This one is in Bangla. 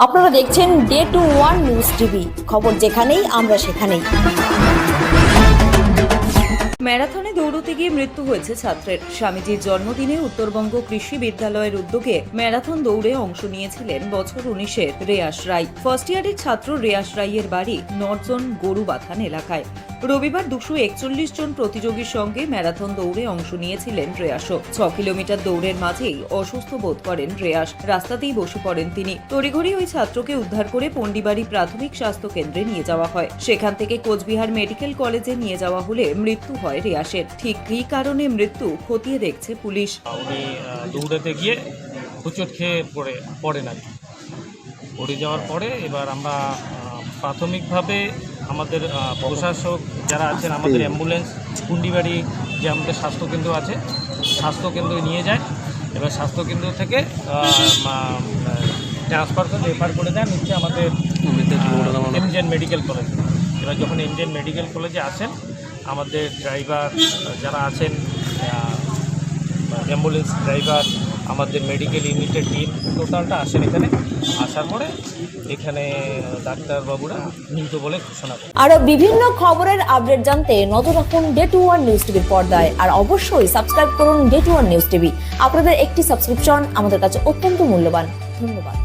আপনারা দেখছেন day two one news TV, খবর যেখানেই আমরা সেখানেই। ম্যারাথনে দৌড়তে গিয়ে মৃত্যু হয়েছে ছাত্রের। স্বামীজির জন্মদিনে উত্তরবঙ্গ কৃষি বিদ্যালয়ের উদ্যোগে ম্যারাথন দৌড়ে অংশ নিয়েছিলেন বছর 19-এর রেয়াস রায়। ফার্স্ট ইয়ারের ছাত্র রেয়াস রাইয়ের বাড়ি নর্জন গরুবাথান এলাকায়। রবিবার 241 জন প্রতিযোগীর সঙ্গে ম্যারাথন দৌড়ে অংশ নিয়েছিলেন রেয়াসও। 6 কিলোমিটার দৌড়ের মাঝেই অসুস্থ বোধ করেন রেয়াস। রাস্তাতেই বসে পড়েন তিনি। তড়িঘড়ি ওই ছাত্রকে উদ্ধার করে পন্ডিবাড়ি প্রাথমিক স্বাস্থ্য কেন্দ্রে নিয়ে যাওয়া হয়। সেখান থেকে কোচবিহার মেডিকেল কলেজে নিয়ে যাওয়া হলে মৃত্যু হয় রেয়াসের। ঠিক কী কারণে মৃত্যু খতিয়ে দেখছে পুলিশ। উনি দৌড়াতে গিয়ে হোঁচট খেয়ে পড়ে না পড়ে যাওয়ার পরে এবার আমরা প্রাথমিকভাবে আমাদের প্রশাসক যারা আছেন, আমাদের অ্যাম্বুলেন্স কুন্ডিবাড়ি যে আমাদের স্বাস্থ্যকেন্দ্র আছে, স্বাস্থ্যকেন্দ্রে নিয়ে যায়। এবার স্বাস্থ্যকেন্দ্র থেকে ট্রান্সফার করে রেফার করে দেন হচ্ছে আমাদের এমজেএন মেডিকেল কলেজ। এবার যখন এমজেএন মেডিকেল কলেজে আসেন, আমাদের ড্রাইভার যারা আছেন, অ্যাম্বুলেন্স ড্রাইভার, আমাদের মেডিকেল ইউনিটের টিম টোটালটা আসেন। এখানে আসার পরে এখানে ডাক্তারবাবুরা মৃত বলে ঘোষণা করেন। আরো বিভিন্ন খবরের আপডেট জানতে নজর রাখুন ডে টু ওয়ান নিউজ টিভির পর্দায়। আর অবশ্যই সাবস্ক্রাইব করুন day two one news TV. আপনাদের একটি সাবস্ক্রিপশন আমাদের কাছে অত্যন্ত মূল্যবান। ধন্যবাদ।